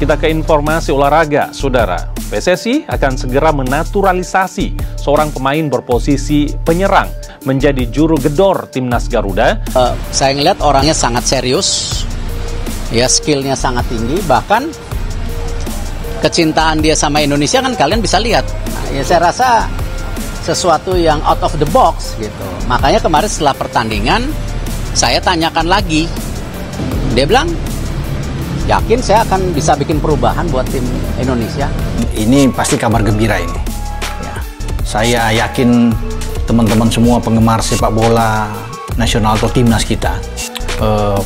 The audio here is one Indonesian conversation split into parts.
Kita ke informasi olahraga, saudara. PSSI akan segera menaturalisasi seorang pemain berposisi penyerang menjadi juru gedor timnas Garuda. Saya ngeliat orangnya sangat serius, ya skillnya sangat tinggi, bahkan kecintaan dia sama Indonesia kan kalian bisa lihat. Nah, ya saya rasa sesuatu yang out of the box gitu. Makanya kemarin setelah pertandingan saya tanyakan lagi, dia bilang yakin saya akan bisa bikin perubahan buat tim Indonesia. Ini pasti kabar gembira ini. Ya. Saya yakin teman-teman semua penggemar sepak bola nasional atau timnas kita,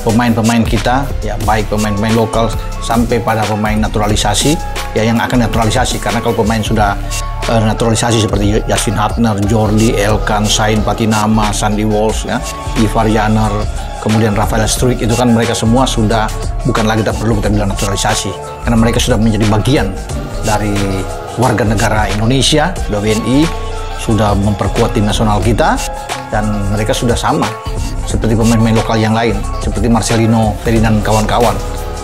pemain-pemain kita, ya baik pemain-pemain lokal sampai pada pemain naturalisasi, ya yang akan naturalisasi. Karena kalau pemain sudah naturalisasi seperti Yasin Hapner, Jordi, Elkan, Sain Patinama, Sandy Walsh, ya, Ivar Janer, kemudian Rafael Struijk, itu kan mereka semua sudah bukan lagi tak perlu kita bilang naturalisasi, karena mereka sudah menjadi bagian dari warga negara Indonesia, sudah WNI, sudah memperkuat tim nasional kita, dan mereka sudah sama seperti pemain-pemain lokal yang lain, seperti Marcelino, Ferdinand, kawan-kawan.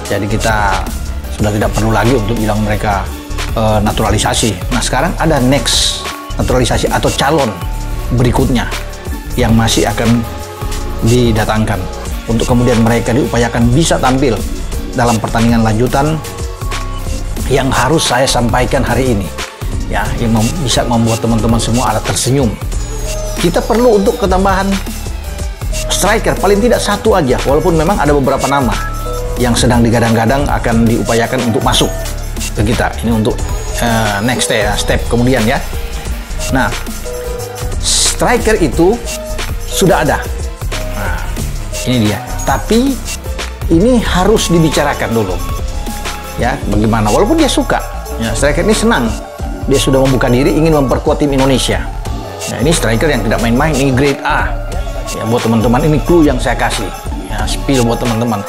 Jadi kita sudah tidak perlu lagi untuk bilang mereka naturalisasi. Nah sekarang ada next naturalisasi atau calon berikutnya yang masih akan didatangkan untuk kemudian mereka diupayakan bisa tampil dalam pertandingan lanjutan yang harus saya sampaikan hari ini, ya, yang bisa membuat teman-teman semua ada tersenyum. Kita perlu untuk ketambahan striker paling tidak satu aja, walaupun memang ada beberapa nama yang sedang digadang-gadang akan diupayakan untuk masuk ke kita. Ini untuk next step kemudian, ya. Nah, striker itu sudah ada. Nah, ini dia. Tapi ini harus dibicarakan dulu, ya, bagaimana. Walaupun dia suka, ya, striker ini senang, dia sudah membuka diri ingin memperkuat tim Indonesia. Nah, ini striker yang tidak main-main, ini grade A. Ya, buat teman-teman ini clue yang saya kasih, ya, spill buat teman-teman.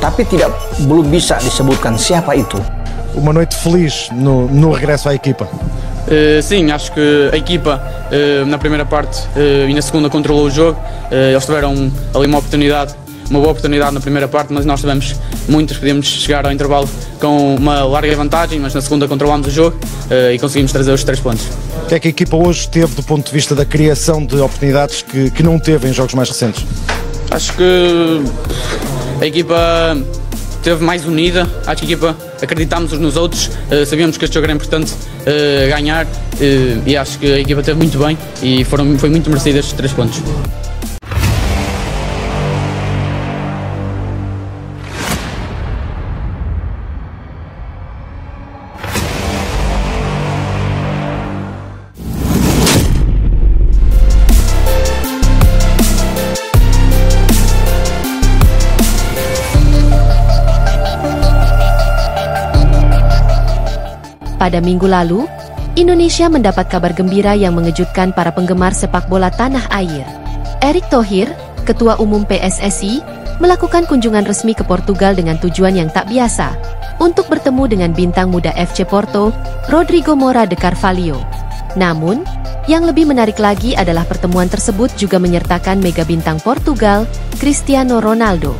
Tapi belum bisa disebutkan siapa itu. Uma noite feliz no regresso à equipa. Sim, acho que a equipa na primeira parte e na segunda controlou o jogo. Eles tiveram ali uma boa oportunidade na primeira parte, mas nós tivemos muitas, podíamos chegar ao intervalo com uma larga vantagem, mas na segunda controlámos o jogo e conseguimos trazer os 3 pontos. O que é que a equipa hoje teve do ponto de vista da criação de oportunidades que não teve em jogos mais recentes? Acho que a equipa esteve mais unida, acho que a equipa acreditámos uns nos outros, sabíamos que este jogo era importante ganhar e acho que a equipa esteve muito bem e foi muito merecido estes 3 pontos. Pada minggu lalu, Indonesia mendapat kabar gembira yang mengejutkan para penggemar sepak bola tanah air. Erick Thohir, Ketua Umum PSSI, melakukan kunjungan resmi ke Portugal dengan tujuan yang tak biasa, untuk bertemu dengan bintang muda FC Porto, Rodrigo Moura de Carvalho. Namun, yang lebih menarik lagi adalah pertemuan tersebut juga menyertakan mega bintang Portugal, Cristiano Ronaldo.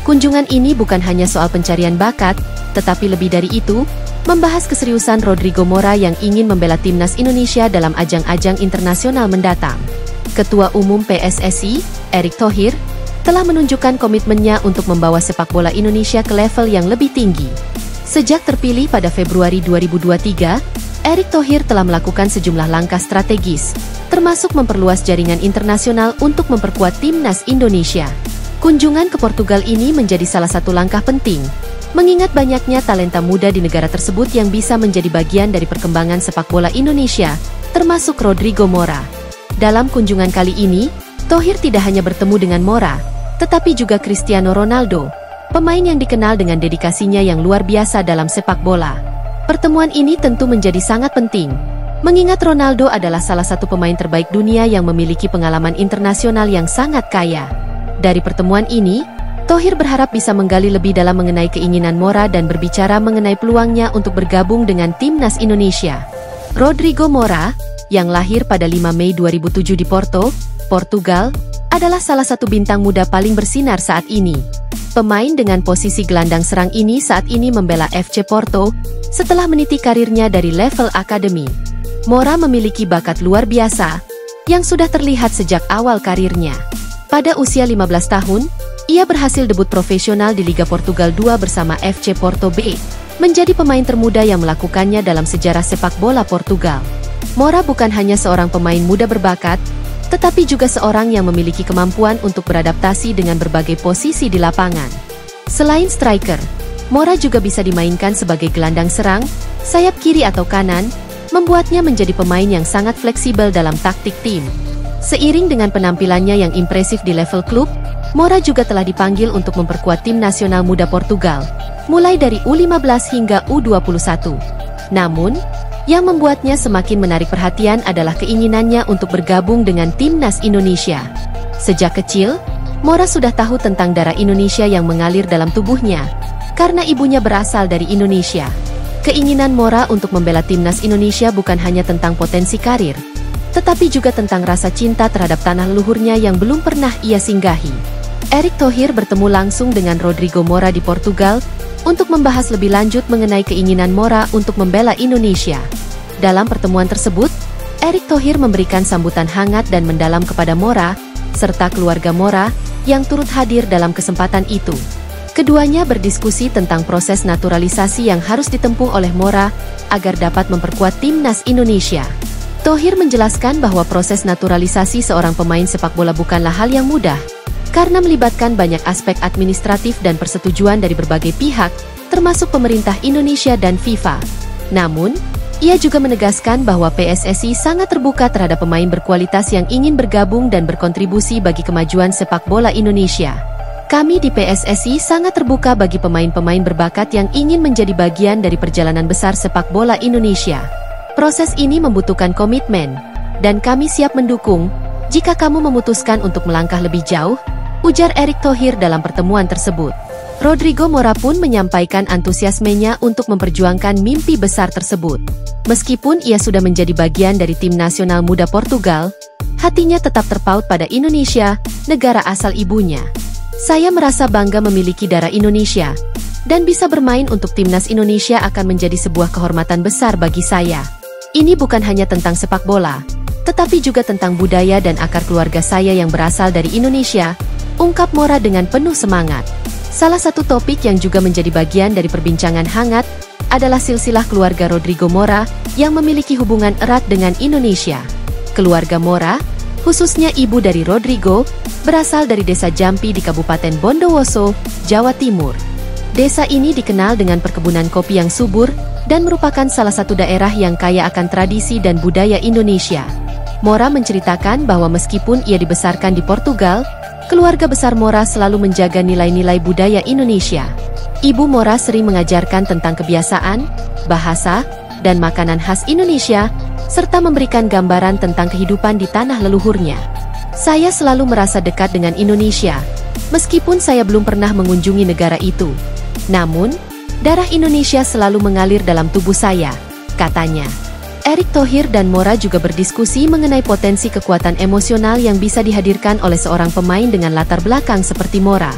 Kunjungan ini bukan hanya soal pencarian bakat, tetapi lebih dari itu, membahas keseriusan Rodrigo Moura yang ingin membela timnas Indonesia dalam ajang-ajang internasional mendatang. Ketua Umum PSSI, Erick Thohir, telah menunjukkan komitmennya untuk membawa sepak bola Indonesia ke level yang lebih tinggi. Sejak terpilih pada Februari 2023, Erick Thohir telah melakukan sejumlah langkah strategis, termasuk memperluas jaringan internasional untuk memperkuat timnas Indonesia. Kunjungan ke Portugal ini menjadi salah satu langkah penting, mengingat banyaknya talenta muda di negara tersebut yang bisa menjadi bagian dari perkembangan sepak bola Indonesia, termasuk Rodrigo Moura. Dalam kunjungan kali ini, Thohir tidak hanya bertemu dengan Moura, tetapi juga Cristiano Ronaldo, pemain yang dikenal dengan dedikasinya yang luar biasa dalam sepak bola. Pertemuan ini tentu menjadi sangat penting, mengingat Ronaldo adalah salah satu pemain terbaik dunia yang memiliki pengalaman internasional yang sangat kaya. Dari pertemuan ini, Thohir berharap bisa menggali lebih dalam mengenai keinginan Moura dan berbicara mengenai peluangnya untuk bergabung dengan timnas Indonesia. Rodrigo Moura, yang lahir pada 5 Mei 2007 di Porto, Portugal, adalah salah satu bintang muda paling bersinar saat ini. Pemain dengan posisi gelandang serang ini saat ini membela FC Porto setelah meniti karirnya dari level akademi. Moura memiliki bakat luar biasa yang sudah terlihat sejak awal karirnya. Pada usia 15 tahun, ia berhasil debut profesional di Liga Portugal 2 bersama FC Porto B, menjadi pemain termuda yang melakukannya dalam sejarah sepak bola Portugal. Moura bukan hanya seorang pemain muda berbakat, tetapi juga seorang yang memiliki kemampuan untuk beradaptasi dengan berbagai posisi di lapangan. Selain striker, Moura juga bisa dimainkan sebagai gelandang serang, sayap kiri atau kanan, membuatnya menjadi pemain yang sangat fleksibel dalam taktik tim. Seiring dengan penampilannya yang impresif di level klub, Moura juga telah dipanggil untuk memperkuat tim nasional muda Portugal, mulai dari U15 hingga U21. Namun, yang membuatnya semakin menarik perhatian adalah keinginannya untuk bergabung dengan timnas Indonesia. Sejak kecil, Moura sudah tahu tentang darah Indonesia yang mengalir dalam tubuhnya, karena ibunya berasal dari Indonesia. Keinginan Moura untuk membela timnas Indonesia bukan hanya tentang potensi karir, tetapi juga tentang rasa cinta terhadap tanah leluhurnya yang belum pernah ia singgahi. Erick Thohir bertemu langsung dengan Rodrigo Moura di Portugal untuk membahas lebih lanjut mengenai keinginan Moura untuk membela Indonesia. Dalam pertemuan tersebut, Erick Thohir memberikan sambutan hangat dan mendalam kepada Moura, serta keluarga Moura yang turut hadir dalam kesempatan itu. Keduanya berdiskusi tentang proses naturalisasi yang harus ditempuh oleh Moura agar dapat memperkuat timnas Indonesia. Thohir menjelaskan bahwa proses naturalisasi seorang pemain sepak bola bukanlah hal yang mudah, karena melibatkan banyak aspek administratif dan persetujuan dari berbagai pihak, termasuk pemerintah Indonesia dan FIFA. Namun, ia juga menegaskan bahwa PSSI sangat terbuka terhadap pemain berkualitas yang ingin bergabung dan berkontribusi bagi kemajuan sepak bola Indonesia. Kami di PSSI sangat terbuka bagi pemain-pemain berbakat yang ingin menjadi bagian dari perjalanan besar sepak bola Indonesia. Proses ini membutuhkan komitmen, dan kami siap mendukung jika kamu memutuskan untuk melangkah lebih jauh, ujar Erick Thohir dalam pertemuan tersebut. Rodrigo Moura pun menyampaikan antusiasmenya untuk memperjuangkan mimpi besar tersebut. Meskipun ia sudah menjadi bagian dari tim nasional muda Portugal, hatinya tetap terpaut pada Indonesia, negara asal ibunya. Saya merasa bangga memiliki darah Indonesia, dan bisa bermain untuk timnas Indonesia akan menjadi sebuah kehormatan besar bagi saya. Ini bukan hanya tentang sepak bola, tetapi juga tentang budaya dan akar keluarga saya yang berasal dari Indonesia, ungkap Moura dengan penuh semangat. Salah satu topik yang juga menjadi bagian dari perbincangan hangat adalah silsilah keluarga Rodrigo Moura yang memiliki hubungan erat dengan Indonesia. Keluarga Moura, khususnya ibu dari Rodrigo, berasal dari desa Jampi di Kabupaten Bondowoso, Jawa Timur. Desa ini dikenal dengan perkebunan kopi yang subur dan merupakan salah satu daerah yang kaya akan tradisi dan budaya Indonesia. Moura menceritakan bahwa meskipun ia dibesarkan di Portugal, keluarga besar Moura selalu menjaga nilai-nilai budaya Indonesia. Ibu Moura sering mengajarkan tentang kebiasaan, bahasa, dan makanan khas Indonesia, serta memberikan gambaran tentang kehidupan di tanah leluhurnya. Saya selalu merasa dekat dengan Indonesia, meskipun saya belum pernah mengunjungi negara itu. Namun, darah Indonesia selalu mengalir dalam tubuh saya, katanya. Erick Thohir dan Moura juga berdiskusi mengenai potensi kekuatan emosional yang bisa dihadirkan oleh seorang pemain dengan latar belakang seperti Moura.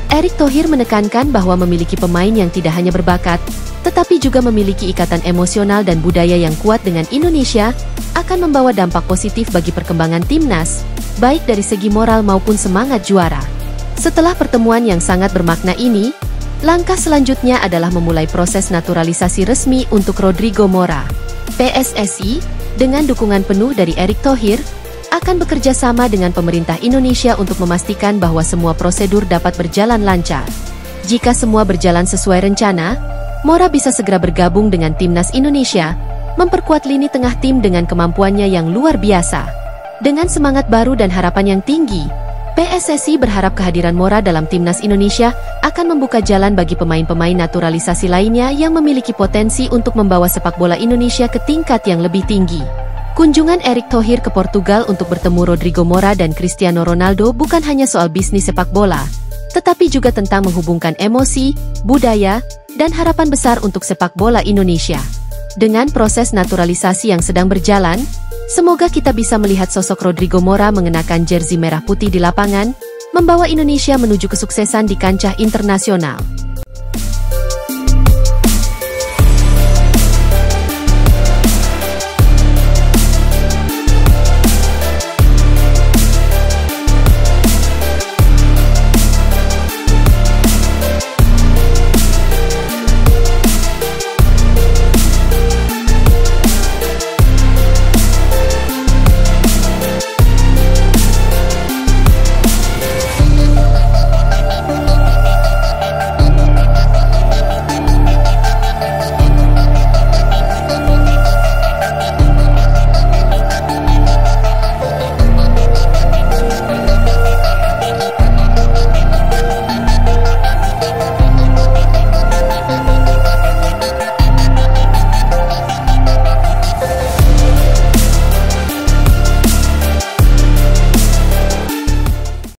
Erick Thohir menekankan bahwa memiliki pemain yang tidak hanya berbakat, tetapi juga memiliki ikatan emosional dan budaya yang kuat dengan Indonesia, akan membawa dampak positif bagi perkembangan timnas, baik dari segi moral maupun semangat juara. Setelah pertemuan yang sangat bermakna ini, langkah selanjutnya adalah memulai proses naturalisasi resmi untuk Rodrigo Moura. PSSI, dengan dukungan penuh dari Erick Thohir, akan bekerja sama dengan pemerintah Indonesia untuk memastikan bahwa semua prosedur dapat berjalan lancar. Jika semua berjalan sesuai rencana, Moura bisa segera bergabung dengan timnas Indonesia, memperkuat lini tengah tim dengan kemampuannya yang luar biasa. Dengan semangat baru dan harapan yang tinggi, PSSI berharap kehadiran Moura dalam timnas Indonesia akan membuka jalan bagi pemain-pemain naturalisasi lainnya yang memiliki potensi untuk membawa sepak bola Indonesia ke tingkat yang lebih tinggi. Kunjungan Erick Thohir ke Portugal untuk bertemu Rodrigo Moura dan Cristiano Ronaldo bukan hanya soal bisnis sepak bola, tetapi juga tentang menghubungkan emosi, budaya, dan harapan besar untuk sepak bola Indonesia. Dengan proses naturalisasi yang sedang berjalan, Semoga kita bisa melihat sosok Rodrigo Mora mengenakan jersey merah putih di lapangan, membawa Indonesia menuju kesuksesan di kancah internasional.